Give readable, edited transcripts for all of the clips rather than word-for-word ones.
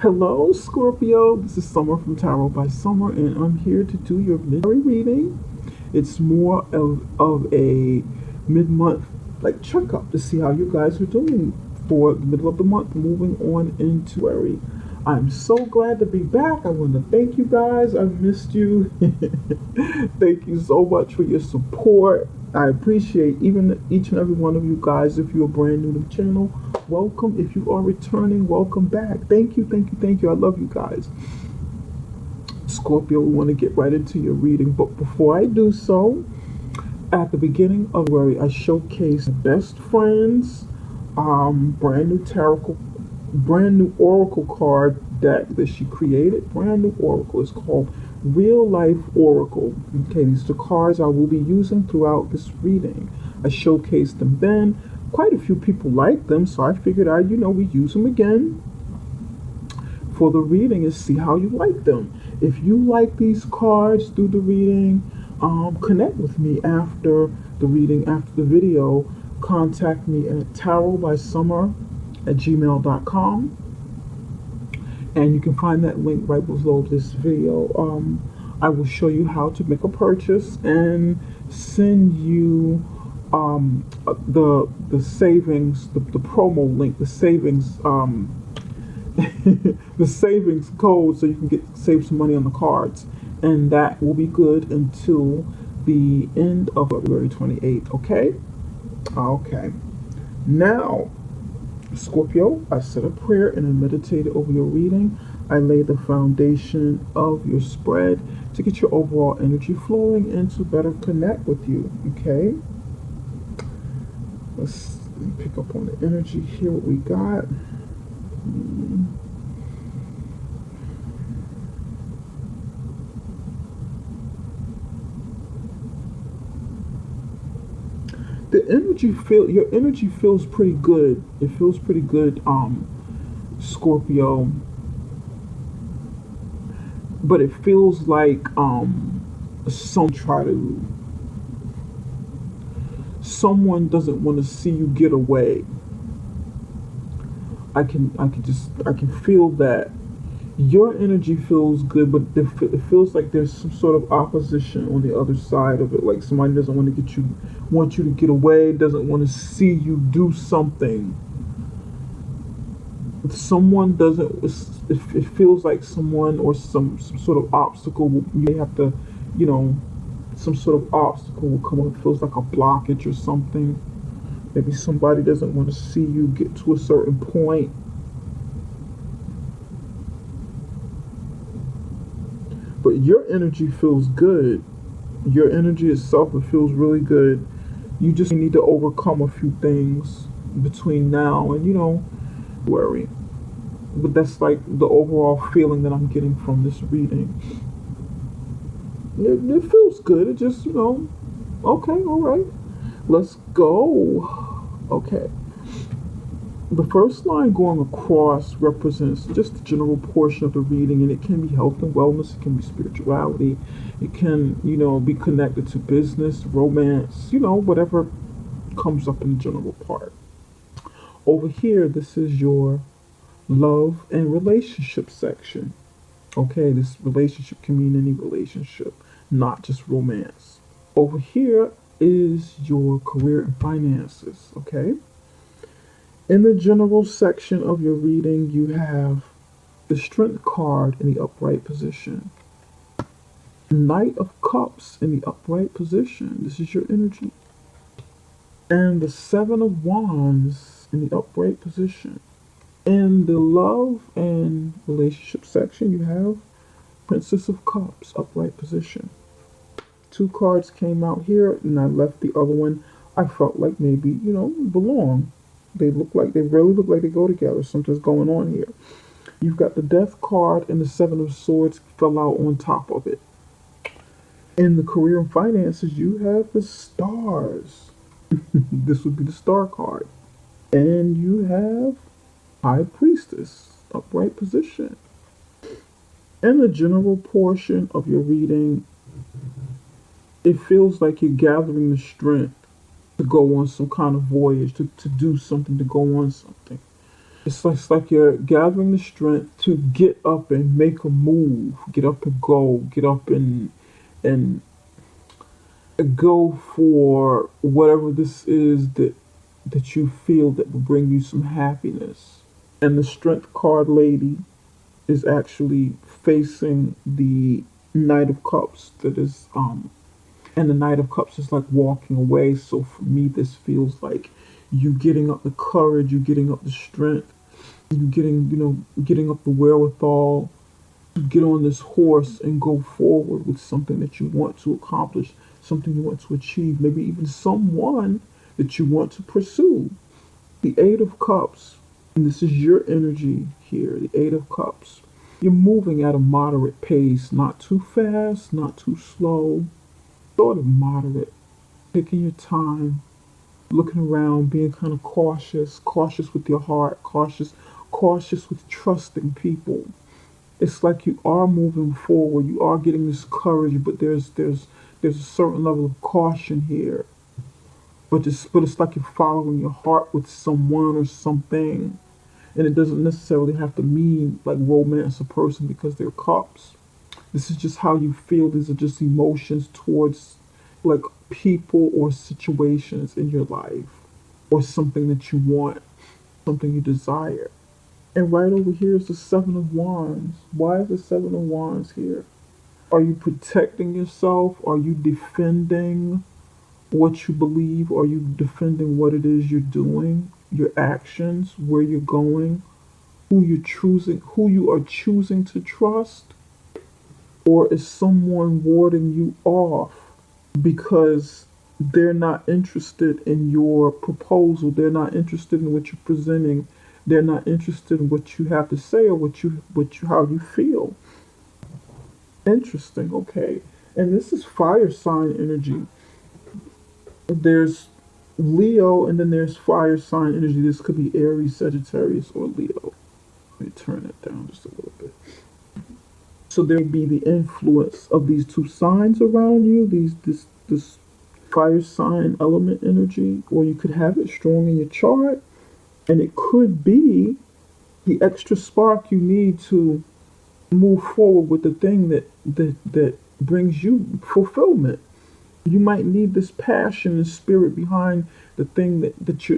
Hello, Scorpio. This is Summer from Taro by Summer, and I'm here to do your midday reading. It's more of a mid-month like checkup to see how you guys are doing for the middle of the month, moving on into February. I'm so glad to be back. I want to thank you guys. I've missed you. Thank you so much for your support. I appreciate each and every one of you guys. If you're brand new to the channel, welcome. If you are returning, welcome back. Thank you, thank you, thank you. I love you guys. Scorpio, we want to get right into your reading. But before I do so, at the beginning of February, I showcased best friends, brand new oracle card deck that she created. Brand new oracle. It's called Real Life Oracle. Okay, these are the cards I will be using throughout this reading. I showcased them then. Quite a few people liked them, so I figured we use them again for the reading and see how you like them. If you like these cards through the reading, connect with me after the reading, after the video. Contact me at tarobysummer@gmail.com. And you can find that link right below this video. I will show you how to make a purchase and send you the savings, the promo link, the savings the savings code, so you can save some money on the cards, and that will be good until the end of February 28th. Okay. Now, Scorpio, I said a prayer and I meditated over your reading. I laid the foundation of your spread to get your overall energy flowing and to better connect with you. Okay. Let's pick up on the energy here. What we got. Your energy feels pretty good. It feels pretty good, Scorpio. But it feels like someone doesn't want to see you get away. I can feel that. Your energy feels good, but it feels like there's some sort of opposition on the other side of it. Like somebody doesn't want you to get away, doesn't want to see you do something. Someone doesn't. It feels like someone or some sort of obstacle. You have to, some sort of obstacle will come up. It feels like a blockage or something. Maybe somebody doesn't want to see you get to a certain point. But your energy feels good. Your energy itself, it feels really good. You just need to overcome a few things between now and, worry. But that's like the overall feeling that I'm getting from this reading. It feels good. It just, okay, all right. Let's go. Okay. The first line going across represents just the general portion of the reading, and it can be health and wellness, it can be spirituality, it can, be connected to business, romance, whatever comes up in the general part. Over here, this is your love and relationship section. Okay, this relationship can mean any relationship, not just romance. Over here is your career and finances, okay? In the general section of your reading, you have the Strength card in the upright position. Knight of Cups in the upright position. This is your energy. And the Seven of Wands in the upright position. In the love and relationship section, you have Princess of Cups, upright position. Two cards came out here, and I left the other one. I felt like maybe, belong. They really look like they go together. Something's going on here. You've got the Death card and the Seven of Swords fell out on top of it. In the career and finances, you have the Stars. This would be the Star card. And you have High Priestess, upright position. In the general portion of your reading, it feels like you're gathering the strength to go on some kind of voyage, to do something, to go on something. It's like you're gathering the strength to get up and make a move, get up and go, get up and go for whatever this is that you feel that will bring you some happiness. And the strength card lady is actually facing the Knight of Cups that is and the Knight of Cups is like walking away. So for me this feels like you getting up the courage, you getting up the strength, you getting up the wherewithal to get on this horse and go forward with something that you want to accomplish, something you want to achieve, maybe even someone that you want to pursue. The Eight of Cups, and this is your energy here, the Eight of Cups. You're moving at a moderate pace, not too fast, not too slow, sort of moderate, taking your time, looking around, being kind of cautious with your heart, cautious with trusting people. It's like you are moving forward, you are getting this courage, but there's a certain level of caution here. But it's like you're following your heart with someone or something. And it doesn't necessarily have to mean like romance a person because they're cups. This is just how you feel. These are just emotions towards like people or situations in your life or something that you want, something you desire. And right over here is the Seven of Wands. Why is the Seven of Wands here? Are you protecting yourself? Are you defending what you believe? Are you defending what it is you're doing, your actions, where you're going, who you are choosing to trust? Or is someone warding you off because they're not interested in your proposal, they're not interested in what you're presenting, they're not interested in what you have to say or how you feel? Interesting, okay. And this is fire sign energy. There's Leo and then there's fire sign energy. This could be Aries, Sagittarius, or Leo. Let me turn that down just a little bit. So there would be the influence of these two signs around you, this fire sign element energy, or you could have it strong in your chart, and it could be the extra spark you need to move forward with the thing that brings you fulfillment. You might need this passion and spirit behind the thing that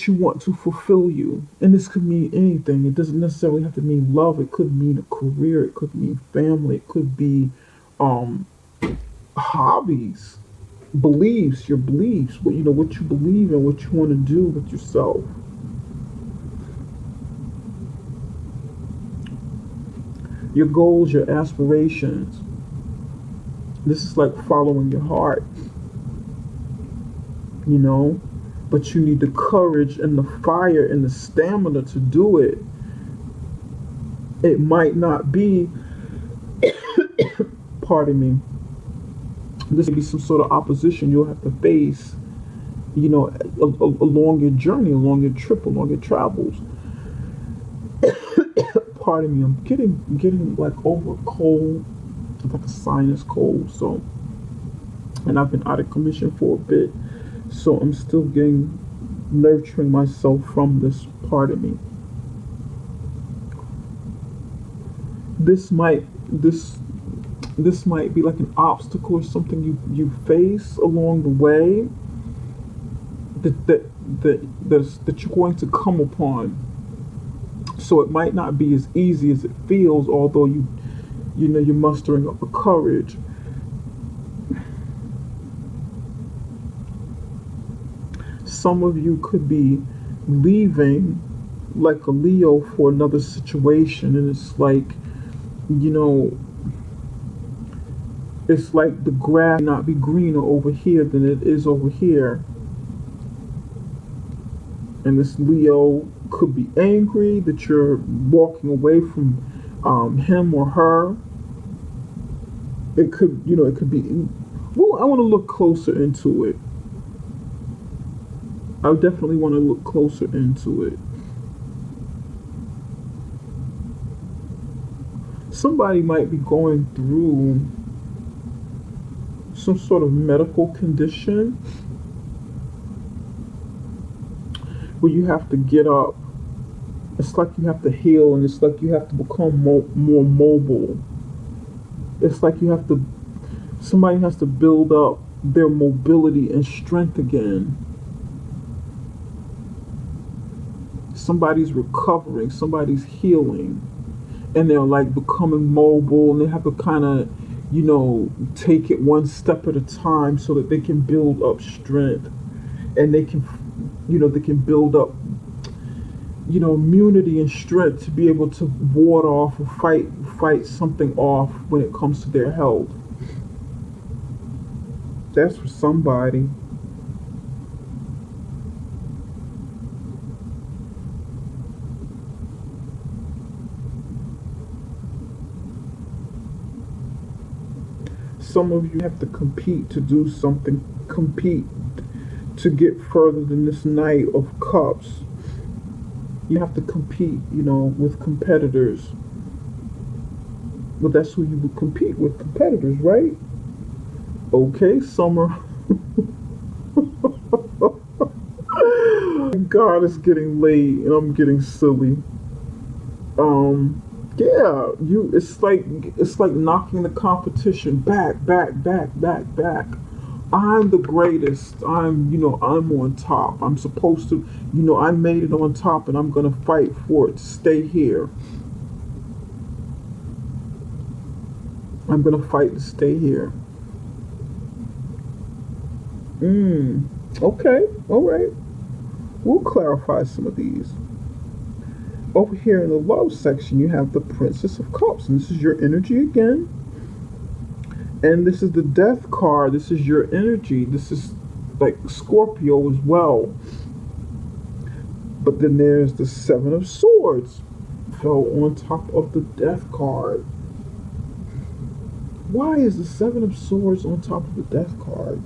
you want to fulfill you. And this could mean anything. It doesn't necessarily have to mean love. It could mean a career. It could mean family. It could be hobbies, beliefs, your beliefs, what you believe in, what you want to do with yourself. Your goals, your aspirations. This is like following your heart, but you need the courage and the fire and the stamina to do it. It might not be, pardon me, this may be some sort of opposition you'll have to face, along your journey, along your trip, along your travels. Pardon me, I'm getting like over a cold, like a sinus cold, so, and I've been out of commission for a bit, so I'm still nurturing myself from this part of me. This might be like an obstacle or something you face along the way that you're going to come upon. So it might not be as easy as it feels, although you're mustering up the courage. Some of you could be leaving like a Leo for another situation, and it's like, it's like the grass may not be greener over here than it is over here. And this Leo could be angry that you're walking away from him or her. It could be. Well, I want to look closer into it. I definitely want to look closer into it. Somebody might be going through some sort of medical condition. where you have to get up. It's like you have to heal, and it's like you have to become more mobile. It's like you have to, somebody has to build up their mobility and strength again. Somebody's recovering, somebody's healing, and they're like becoming mobile, and they have to kind of, take it one step at a time so that they can build up strength, and they can, they can build up, immunity and strength to be able to ward off or fight something off when it comes to their health. That's for somebody. Some of you have to compete to do something, compete to get further than this Knight of Cups. You have to compete, with competitors. Well, that's who you would compete with, competitors, right? Okay, Summer. God, it's getting late and I'm getting silly. Yeah, it's like knocking the competition back. I'm the greatest. I'm on top. I'm supposed to, I made it on top, and I'm gonna fight for it to stay here. I'm gonna fight to stay here. Okay, all right. We'll clarify some of these. Over here in the love section, you have the Princess of Cups, and this is your energy again. And this is the Death card. This is your energy. This is like Scorpio as well. But then there's the Seven of Swords. Fell on top of the Death card. Why is the Seven of Swords on top of the Death card?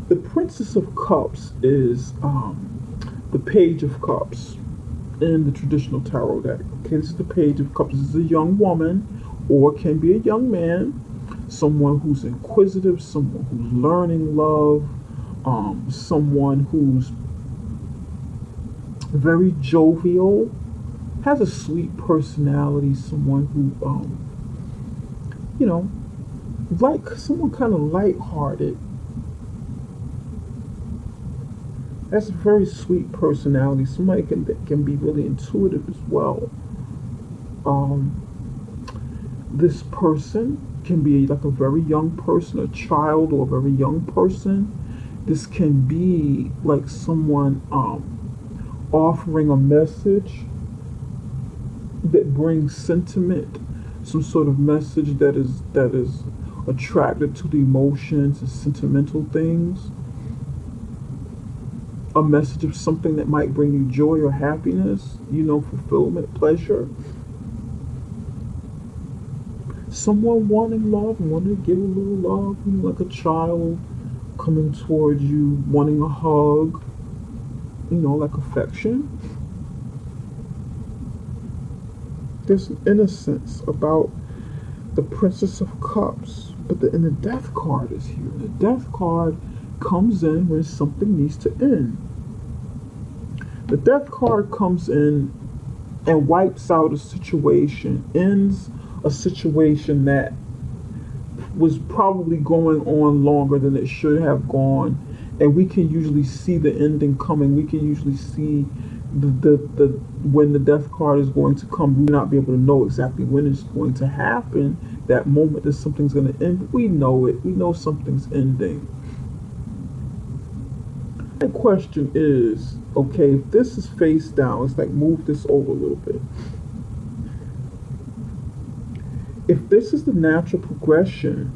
The Princess of Cups is the Page of Cups in the traditional tarot deck. Okay, this is the Page of Cups. This is a young woman, or it can be a young man, someone who's inquisitive, someone who's learning love, someone who's very jovial, has a sweet personality, someone who, like someone kind of lighthearted. That's a very sweet personality. Somebody can be really intuitive as well. This person can be like a very young person, a child, or a very young person. This can be like someone offering a message that brings sentiment, some sort of message that is attracted to the emotions and sentimental things. A message of something that might bring you joy or happiness, fulfillment, pleasure. Someone wanting love, wanting to give a little love, like a child coming towards you, wanting a hug, like affection. There's an innocence about the Princess of Cups, but and the Death card is here. The Death card comes in when something needs to end. The Death card comes in and wipes out a situation, ends a situation that was probably going on longer than it should have gone, and we can usually see the ending coming. We can usually see the when the Death card is going to come. We may not be able to know exactly when it's going to happen, that moment that something's going to end, but we know it. We know something's ending. The question is, okay, if this is face down, let's like move this over a little bit. If this is the natural progression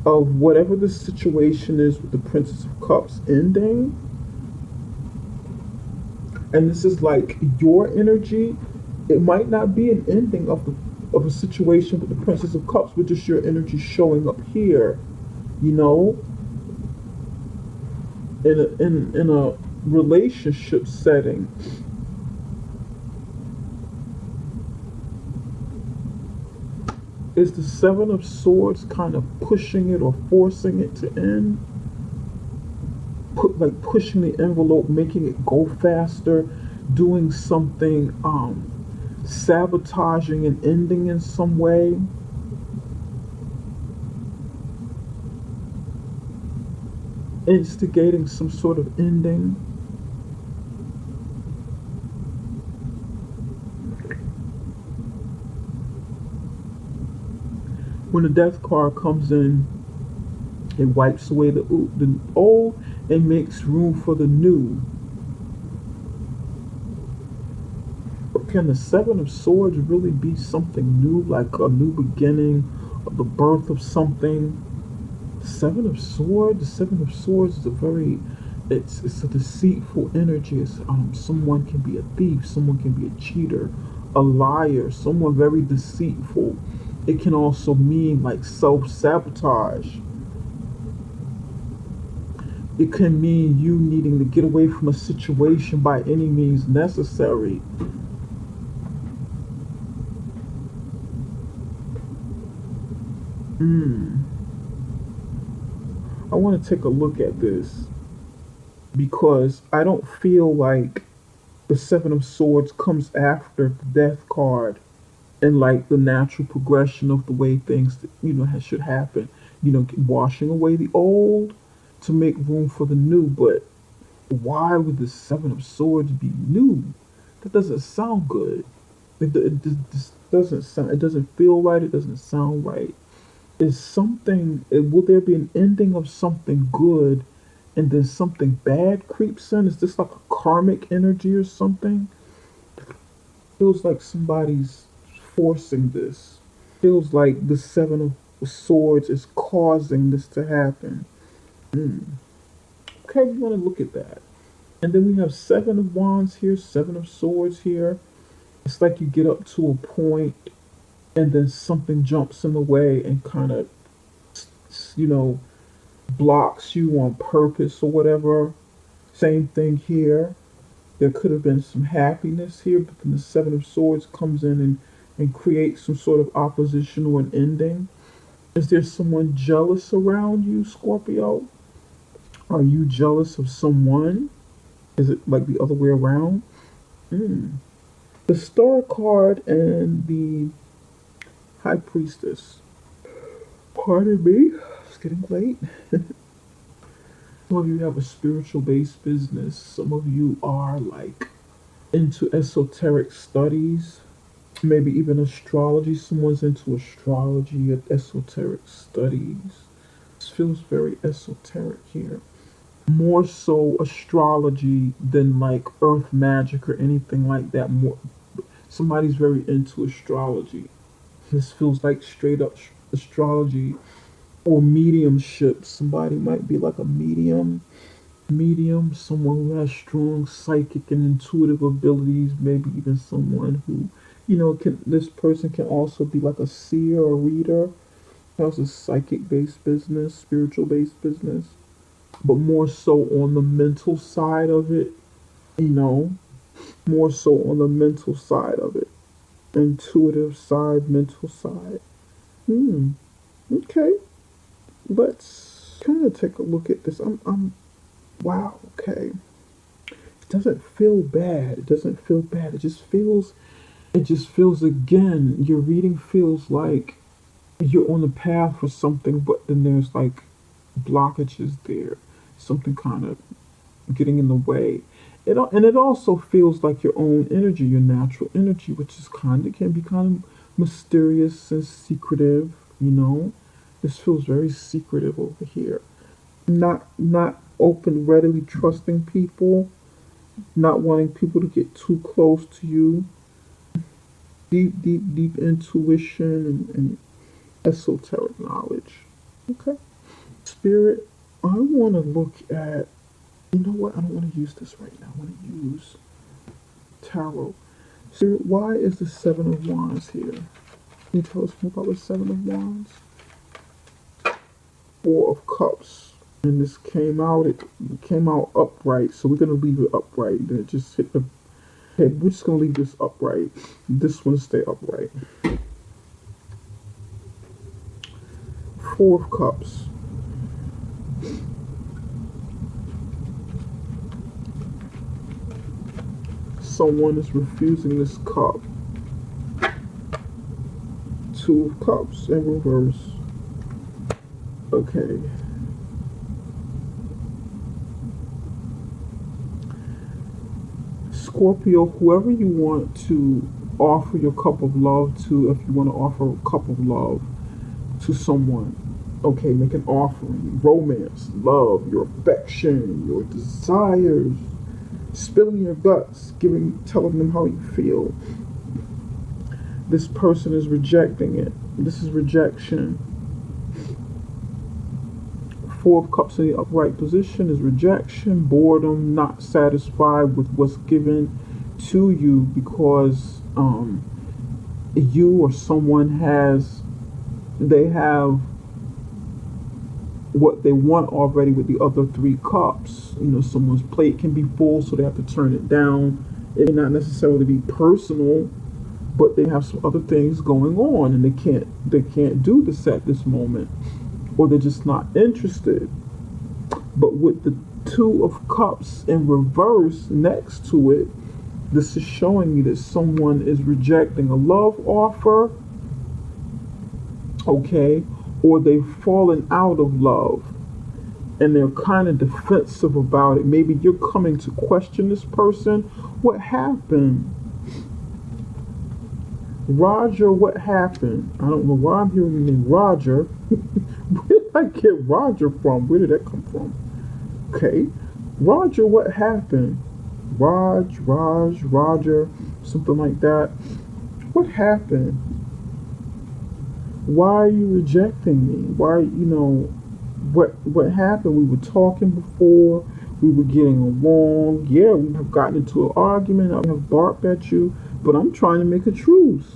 of whatever the situation is with the Princess of Cups ending, and this is like your energy, it might not be an ending of a situation with the Princess of Cups, but just your energy showing up here, in a relationship setting. Is the Seven of Swords kind of pushing it or forcing it to end? pushing the envelope, making it go faster, doing something, sabotaging and ending in some way. Instigating some sort of ending. When the death card comes in, it wipes away the old and makes room for the new. But can the Seven of Swords really be something new, like a new beginning, or the birth of something? The Seven of Swords is a very, it's a deceitful energy. It's, someone can be a thief, someone can be a cheater, a liar, someone very deceitful. It can also mean like self-sabotage. It can mean you needing to get away from a situation by any means necessary. I want to take a look at this because I don't feel like the Seven of Swords comes after the Death card and like the natural progression of the way things should happen. Washing away the old to make room for the new. But why would the Seven of Swords be new? That doesn't sound good. It just doesn't sound. It doesn't feel right. It doesn't sound right. Is something? Will there be an ending of something good, and then something bad creeps in? Is this like a karmic energy or something? Feels like somebody's forcing this. Feels like the Seven of Swords is causing this to happen. Okay, we want to look at that. And then we have Seven of Wands here, Seven of Swords here. It's like you get up to a point and then something jumps in the way and kind of, blocks you on purpose or whatever. Same thing here. There could have been some happiness here, but then the Seven of Swords comes in and creates some sort of opposition or an ending. Is there someone jealous around you, Scorpio? Are you jealous of someone? Is it like the other way around? The Star card and the High Priestess. Pardon me, it's getting late. Some of you have a spiritual based business. Some of you are like into esoteric studies, maybe even astrology. Someone's into astrology and esoteric studies. This feels very esoteric here. More so astrology than like earth magic or anything like that. More, somebody's very into astrology. This feels like straight up astrology or mediumship. Somebody might be like a medium, someone who has strong psychic and intuitive abilities, maybe even someone who, this person can also be like a seer or reader. Has a psychic based business, spiritual based business, but more so on the mental side of it, more so on the mental side of it. Intuitive side, mental side. Okay. Let's kind of take a look at this. Wow, okay. It doesn't feel bad. It doesn't feel bad. It just feels again, your reading feels like you're on the path for something, but then there's like blockages there. Something kind of getting in the way. It also feels like your own energy, your natural energy, which is can be kind of mysterious and secretive, This feels very secretive over here. Not open, readily trusting people, not wanting people to get too close to you. Deep intuition and esoteric knowledge. Okay. Spirit, I want to look at, you know what? I don't want to use this right now. I want to use Taro. Spirit, why is the Seven of Wands here? Can you tell us more about the Seven of Wands? Four of Cups. And this came out, it came out upright, so we're going to leave it upright. Then it just hit the, okay, we're just going to leave this upright. This one stay upright. Four of Cups. someone is refusing this cup. Two of Cups in reverse. Okay. Scorpio, whoever you want to offer your cup of love to, if you want to offer a cup of love to someone, okay, make an offering. Romance, love, your affection, your desires, spilling your guts, telling them how you feel. This person is rejecting it. This is rejection. Four of Cups in the upright position is rejection, boredom, not satisfied with what's given to you because you or someone they have what they want already with the other three cups. You know, someone's plate can be full, so they have to turn it down. It may not necessarily be personal, but they have some other things going on, and they can't do this at this moment, or they're just not interested. But with the Two of Cups in reverse next to it, this is showing me that someone is rejecting a love offer, okay, or they've fallen out of love and they're kind of defensive about it. Maybe you're coming to question this person. What happened? Roger, what happened? I don't know why I'm hearing the name Roger. Where did I get Roger from? Where did that come from? Okay. Roger, what happened? Roger, something like that. What happened? Why are you rejecting me? Why, what happened? We were talking before. We were getting along. Yeah, we have gotten into an argument. I have barked at you, but I'm trying to make a truce.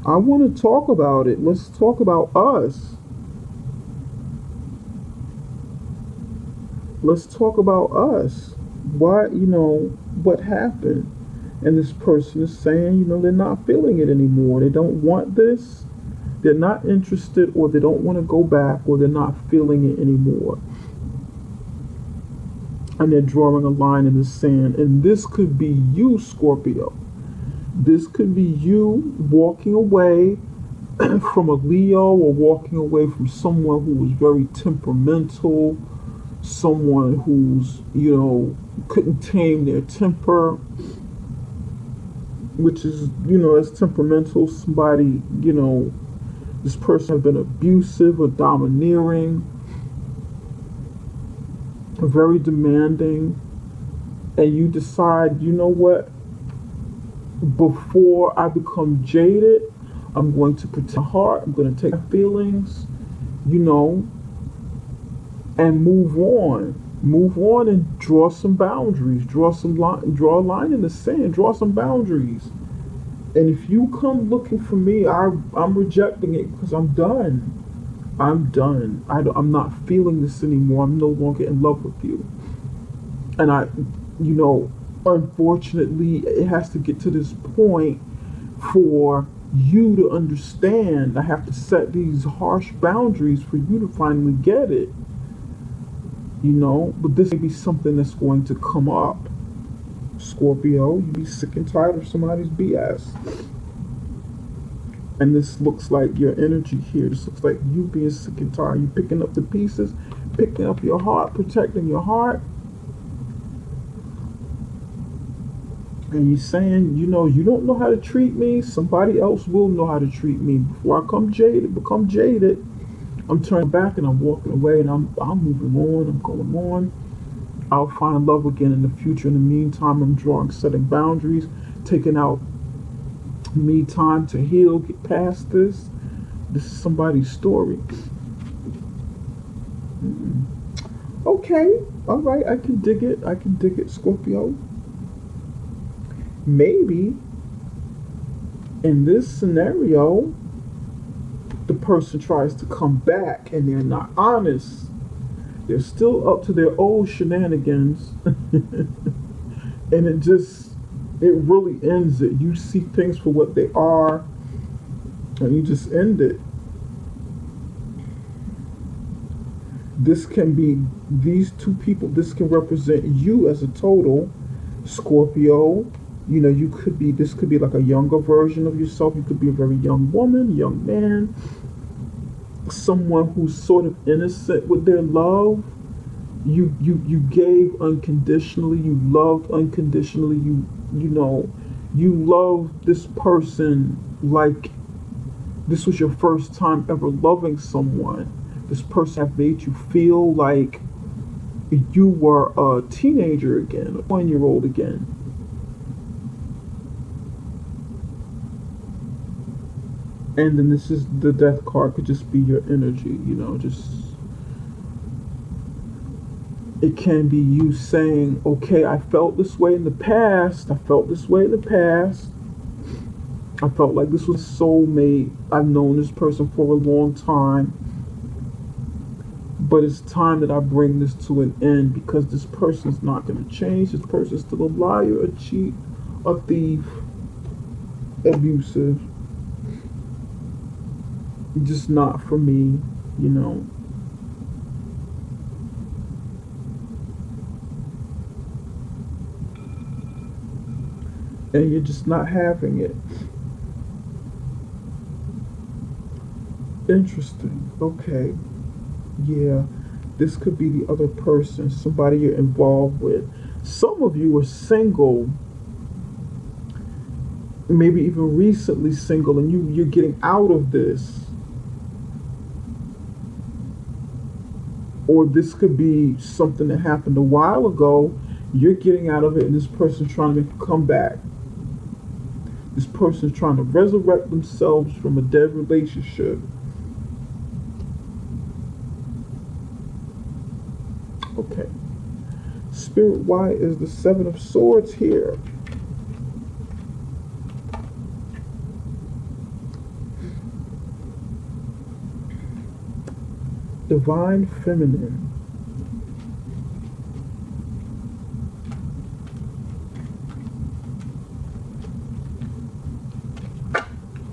I want to talk about it. Let's talk about us. Let's talk about us. Why, what happened? And this person is saying, they're not feeling it anymore. They don't want this. They're not interested, or they don't want to go back, or they're not feeling it anymore. And they're drawing a line in the sand. And this could be you, Scorpio. This could be you walking away from a Leo, or walking away from someone who was very temperamental, someone who's, couldn't tame their temper, which is, as temperamental. Somebody, this person has been abusive or domineering, very demanding, and you decide, what, before I become jaded, I'm going to protect my heart, I'm going to take my feelings, and move on and draw some boundaries, draw a line in the sand, draw some boundaries. And if you come looking for me, I'm rejecting it because I'm done. I'm not feeling this anymore. I'm no longer in love with you. And unfortunately, it has to get to this point for you to understand. I have to set these harsh boundaries for you to finally get it. But this may be something that's going to come up. Scorpio, you be sick and tired of somebody's BS. And this looks like your energy here. This looks like you being sick and tired. You picking up the pieces, picking up your heart, protecting your heart. And you're saying, you don't know how to treat me. Somebody else will know how to treat me. Before I become jaded, I'm turning back and I'm walking away, and I'm moving on. I'm going on. I'll find love again in the future. In the meantime, I'm setting boundaries, taking out me time to heal, get past this. This is somebody's story. Okay, all right, I can dig it, Scorpio. Maybe in this scenario, the person tries to come back and they're not honest. They're still up to their old shenanigans. And it really ends it. You see things for what they are, and you just end it. This can be these two people. This can represent you as a total, Scorpio, You know, you could be, this could be like a younger version of yourself. You could be a very young woman, young man, someone who's sort of innocent with their love. You gave unconditionally, you loved unconditionally, you know, you love this person like this was your first time ever loving someone. This person have made you feel like you were a teenager again, a 1-year old again. And then this is the death card, could just be your energy, you know, just it can be you saying, okay, I felt this way in the past, I felt this way in the past, I felt like this was soulmate, I've known this person for a long time, but it's time that I bring this to an end because this person's not going to change. This person's still a liar, a cheat, a thief, abusive, just not for me, you know. And you're just not having it. Interesting. Okay. Yeah. This could be the other person, somebody you're involved with. Some of you are single, maybe even recently single, and you're getting out of this. Or this could be something that happened a while ago. You're getting out of it, and this person's trying to make a comeback. This person's trying to resurrect themselves from a dead relationship. Okay. Spirit, why is the Seven of Swords here? Divine Feminine.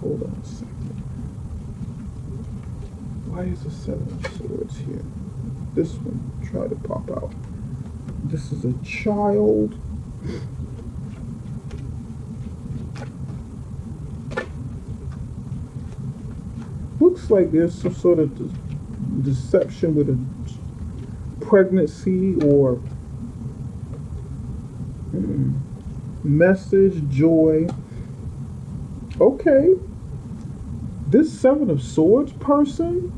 Hold on a second. Why is the Seven of Swords here? This one tried to pop out. This is a child. Looks like there's some sort of deception with a pregnancy or message, joy. Okay. This Seven of Swords person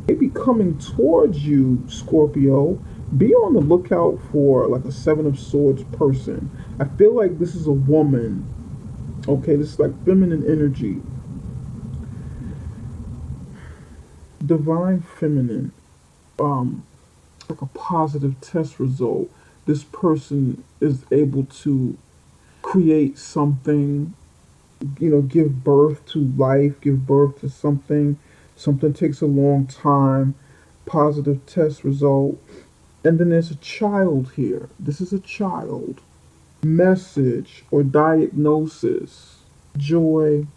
may be coming towards you, Scorpio. Be on the lookout for like a Seven of Swords person. I feel like this is a woman. Okay, this is like feminine energy. Divine Feminine. Like a positive test result. This person is able to create something, you know, give birth to life, give birth to something. Something takes a long time. Positive test result. And then there's a child here. This is a child. Message or diagnosis. Joy.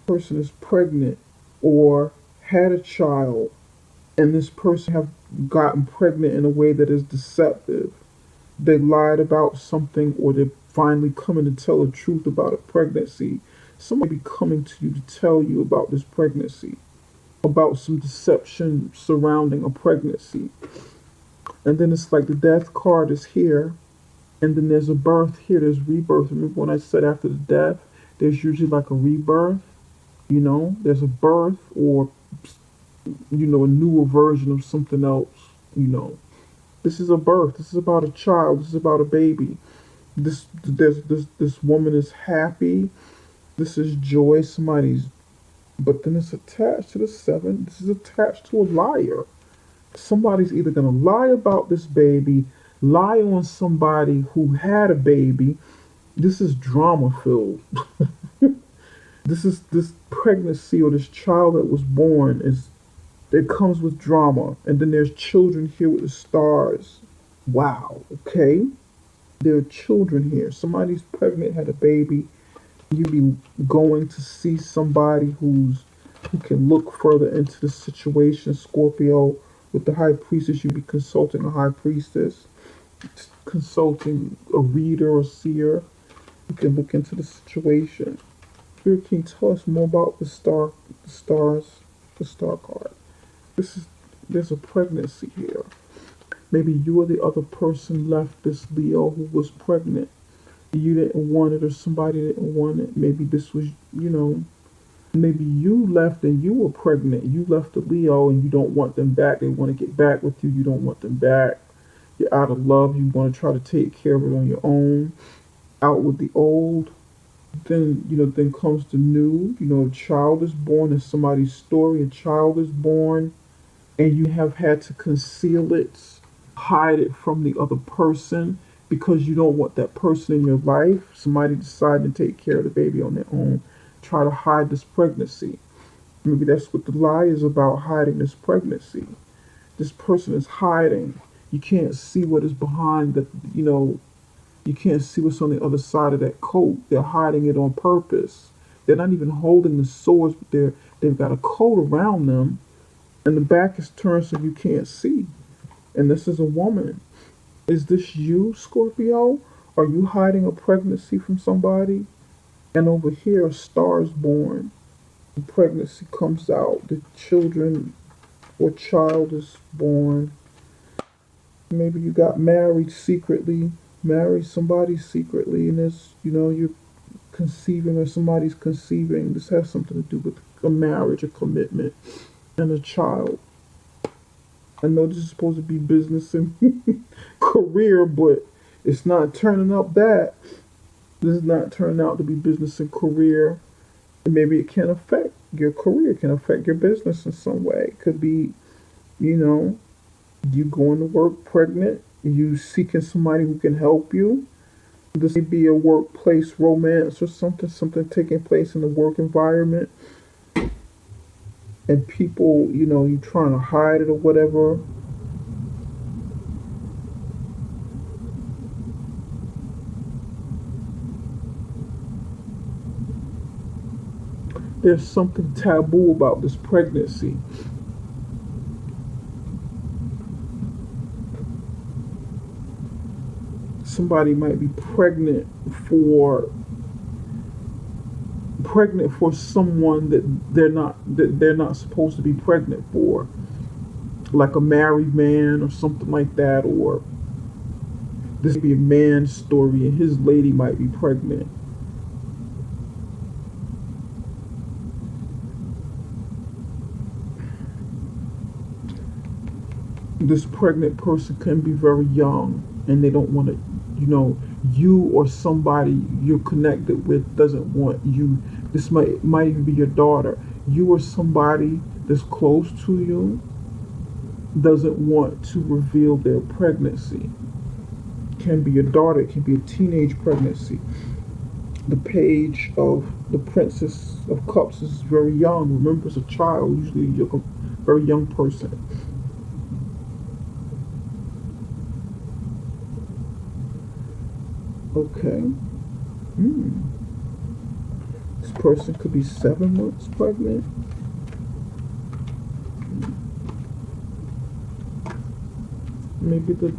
Person is pregnant or had a child, and this person have gotten pregnant in a way that is deceptive. They lied about something, or they're finally coming to tell the truth about a pregnancy. Somebody be coming to you to tell you about this pregnancy, about some deception surrounding a pregnancy. And then it's like the death card is here, and then there's a birth here, there's rebirth. Remember when I said after the death, there's usually like a rebirth? You know, there's a birth or, you know, a newer version of something else, you know. This is a birth. This is about a child. This is about a baby. This woman is happy. This is joy. Somebody's, but then it's attached to the seven. This is attached to a liar. Somebody's either gonna lie about this baby, lie on somebody who had a baby. This is drama filled. This pregnancy or this child that was born is, it comes with drama. And then there's children here with the stars. Wow, okay. There are children here. Somebody's pregnant, had a baby. You be going to see somebody who can look further into the situation. Scorpio, with the high priestess, you be consulting a high priestess. consulting a reader or seer, you can look into the situation. Spirit, can you tell us more about the star card? This is There's a pregnancy here. Maybe you or the other person left this Leo who was pregnant. You didn't want it, or somebody didn't want it. Maybe this was, maybe you left and you were pregnant. You left the Leo and you don't want them back. They want to get back with you. You don't want them back. You're out of love. You want to try to take care of it on your own. Out with the old. Then comes the new. A child is born in somebody's story. A child is born and you have had to conceal it, hide it from the other person because you don't want that person in your life. Somebody decided to take care of the baby on their own. Try to hide this pregnancy. Maybe that's what the lie is about, hiding this pregnancy. This person is hiding. You can't see what is behind you can't see what's on the other side of that coat. They're hiding it on purpose. They're not even holding the swords, but they've got a coat around them and the back is turned so you can't see. And this is a woman. Is this you, Scorpio? Are you hiding a pregnancy from somebody? And over here, a star is born. The pregnancy comes out. The children or child is born. Maybe you got married secretly. Married somebody secretly. And you're conceiving or somebody's conceiving. This has something to do with a marriage, a commitment, and a child. I know this is supposed to be business and career, but it's not turning up that. This is not turning out to be business and career. And maybe it can affect your career, can affect your business in some way. It could be, you going to work pregnant, you seeking somebody who can help you. This may be a workplace romance or something taking place in the work environment. And people, you trying to hide it or whatever. There's something taboo about this pregnancy. Somebody might be pregnant for someone that they're not supposed to be pregnant for, like a married man or something like that. Or this may be a man's story and his lady might be pregnant. This pregnant person can be very young and they don't want to, you or somebody you're connected with doesn't want you. This might even be your daughter. You or somebody that's close to you doesn't want to reveal their pregnancy. It can be your daughter, it can be a teenage pregnancy. The page of the Princess of Cups is very young. Remember, it's a child, usually you're a very young person. Okay. This person could be 7 months pregnant. Maybe they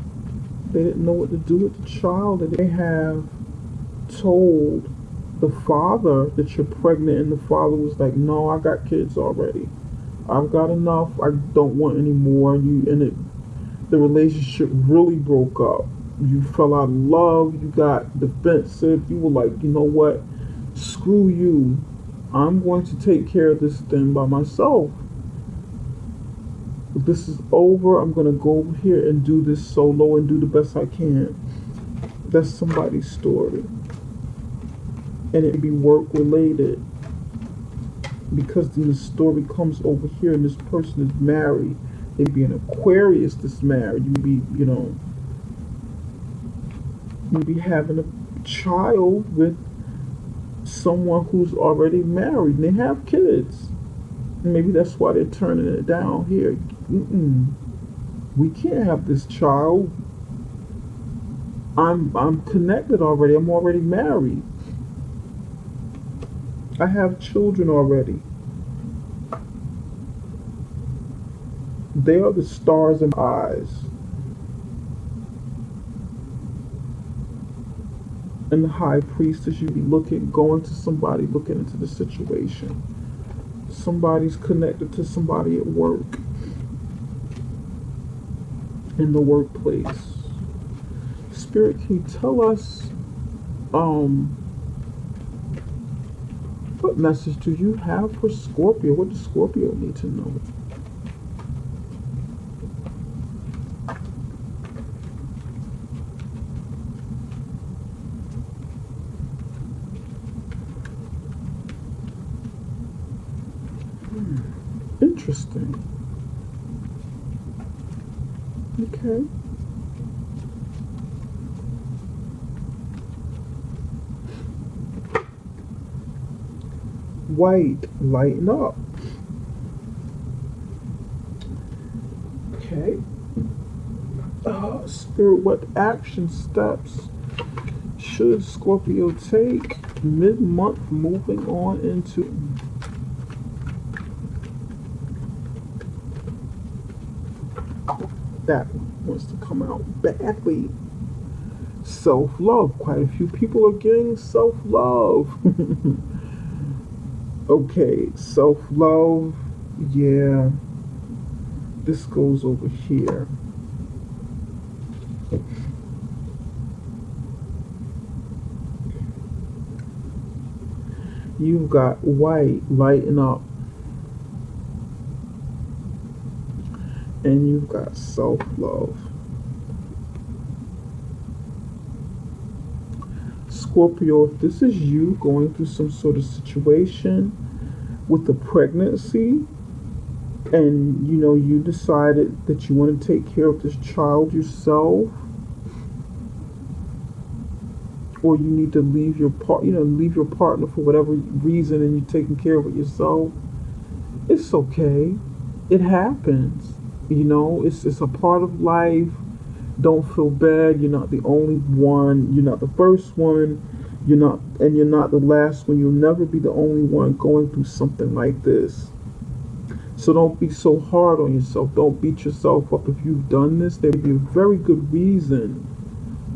didn't know what to do with the child, and they have told the father that you're pregnant, and the father was like, "No, I got kids already. I've got enough. I don't want any more." The relationship really broke up. You fell out of love, you got defensive, you were like, you know what, screw you, I'm going to take care of this thing by myself. If this is over, I'm going to go over here and do this solo and do the best I can. That's somebody's story. And it be work related. Because then the story comes over here and this person is married. They be an Aquarius that's married. You be, maybe having a child with someone who's already married and they have kids. And maybe that's why they're turning it down here. We can't have this child. I'm connected already. I'm already married. I have children already. They are the stars in my eyes. And the high priestess, you be going to somebody, looking into the situation. Somebody's connected to somebody at work, in the workplace. Spirit, can you tell us, what message do you have for Scorpio? What does Scorpio need to know? Interesting. Okay. White, lighten up. Okay. Spirit, what action steps should Scorpio take mid-month moving on into... That one wants to come out badly. Self-love. Quite a few people are getting self-love. Okay, self-love. Yeah. This goes over here. You've got white, lighten up. And you've got self-love. Scorpio, if this is you going through some sort of situation with a pregnancy, and you decided that you want to take care of this child yourself, or you need to leave your partner for whatever reason, and you're taking care of it yourself, it's okay. It happens. It's a part of life. Don't feel bad. You're not the only one. You're not the first one. You're not the last one. You'll never be the only one going through something like this. So don't be so hard on yourself. Don't beat yourself up if you've done this. There may be a very good reason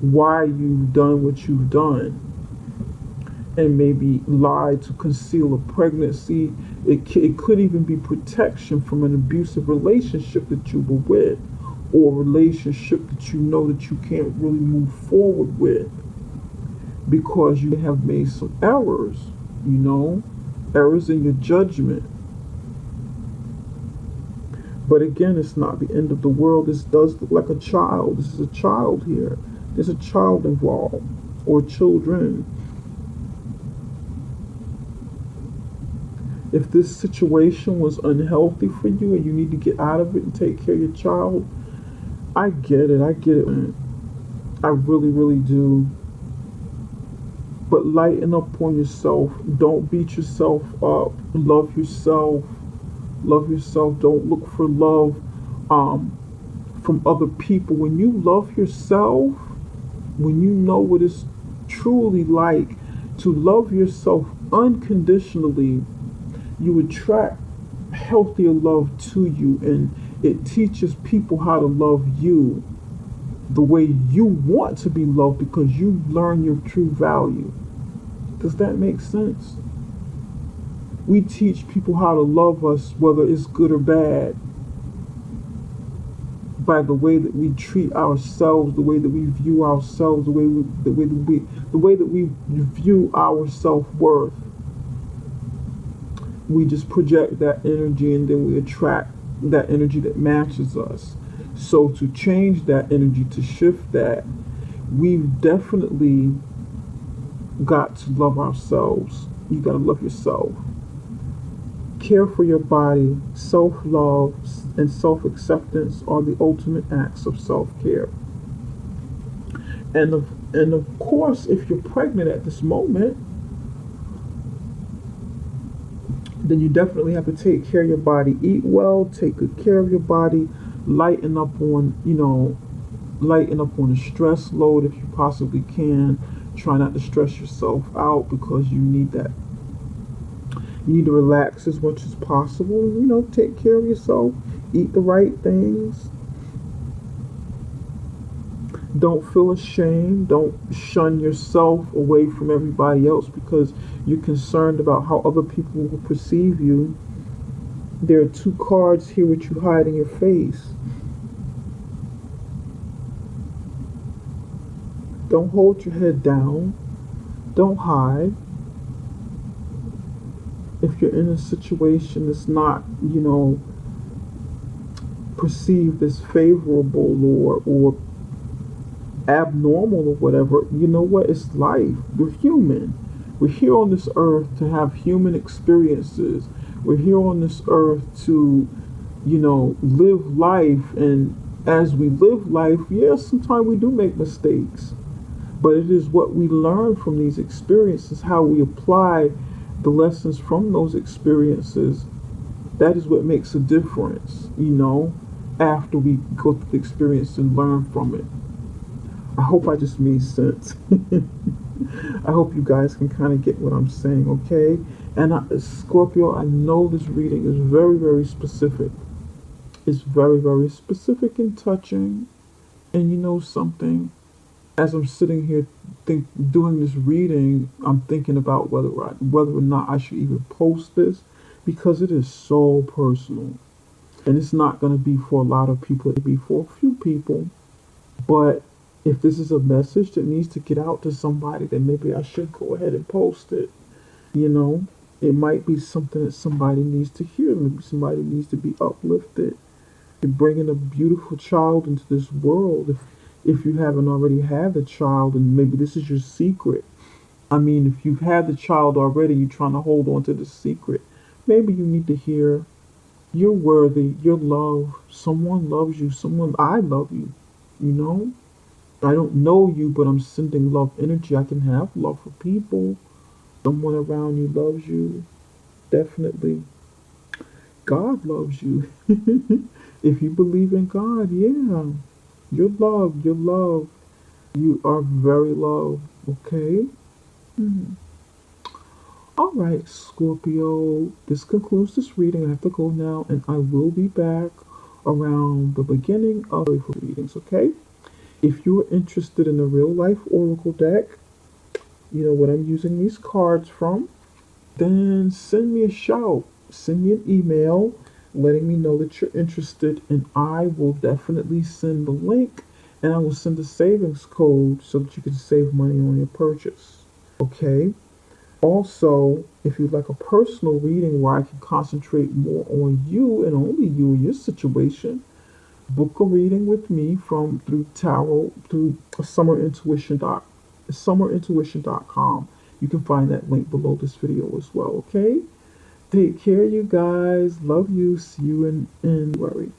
why you've done what you've done. And maybe lied to conceal a pregnancy. It could even be protection from an abusive relationship that you were with, or a relationship that you know that you can't really move forward with because you have made some errors, errors in your judgment. But again, it's not the end of the world. This does look like a child. This is a child here. There's a child involved, or children. If this situation was unhealthy for you and you need to get out of it and take care of your child, I get it, man. I really, really do. But lighten up on yourself. Don't beat yourself up. Love yourself. Love yourself. Don't look for love from other people. When you love yourself, when you know what it's truly like to love yourself unconditionally, you attract healthier love to you, and it teaches people how to love you the way you want to be loved, because you learn your true value. Does that make sense? We teach people how to love us, whether it's good or bad, by the way that we treat ourselves, the way that we view ourselves, the way that we view our self-worth. We just project that energy, and then we attract that energy that matches us. So to change that energy, to shift that, we've definitely got to love ourselves. You got to love yourself. Care for your body. Self-love and self-acceptance are the ultimate acts of self-care. And of course, if you're pregnant at this moment, then you definitely have to take care of your body. Eat well, take good care of your body, lighten up on the stress load if you possibly can. Try not to stress yourself out, because you need that. You need to relax as much as possible. Take care of yourself. Eat the right things. Don't feel ashamed. Don't shun yourself away from everybody else because you're concerned about how other people will perceive you. There are two cards here which you hide in your face. Don't hold your head down. Don't hide. If you're in a situation that's not, perceived as favorable or abnormal or whatever, you know what? It's life. We're human. We're here on this earth to have human experiences. We're here on this earth to, live life. And as we live life, yes, sometimes we do make mistakes. But it is what we learn from these experiences, how we apply the lessons from those experiences. That is what makes a difference, after we go through the experience and learn from it. I hope I just made sense. I hope you guys can kind of get what I'm saying, okay? And Scorpio, I know this reading is very, very specific. It's very, very specific and touching. And you know something? As I'm sitting here doing this reading, I'm thinking about whether or not I should even post this because it is so personal. And it's not going to be for a lot of people. It'll be for a few people. But if this is a message that needs to get out to somebody, then maybe I should go ahead and post it. It might be something that somebody needs to hear. Maybe somebody needs to be uplifted. You're bringing a beautiful child into this world. If you haven't already had a child, and maybe this is your secret. I mean, if you've had the child already, you're trying to hold on to the secret. Maybe you need to hear you're worthy, you're loved, someone loves you, I love you, I don't know you, but I'm sending love energy. I can have love for people. Someone around you loves you. Definitely. God loves you. If you believe in God, yeah. You're loved. You're loved. You are very loved. Okay? All right, Scorpio. This concludes this reading. I have to go now, and I will be back around the beginning of the readings, okay? If you're interested in the real life oracle deck, what I'm using these cards from, then send me a shout. Send me an email letting me know that you're interested, and I will definitely send the link, and I will send a savings code so that you can save money on your purchase. Okay? Also, if you'd like a personal reading where I can concentrate more on you and only you and your situation, book a reading with me through Taro, through summerintuition.com. You can find that link below this video as well, okay? Take care, you guys. Love you. See you in February.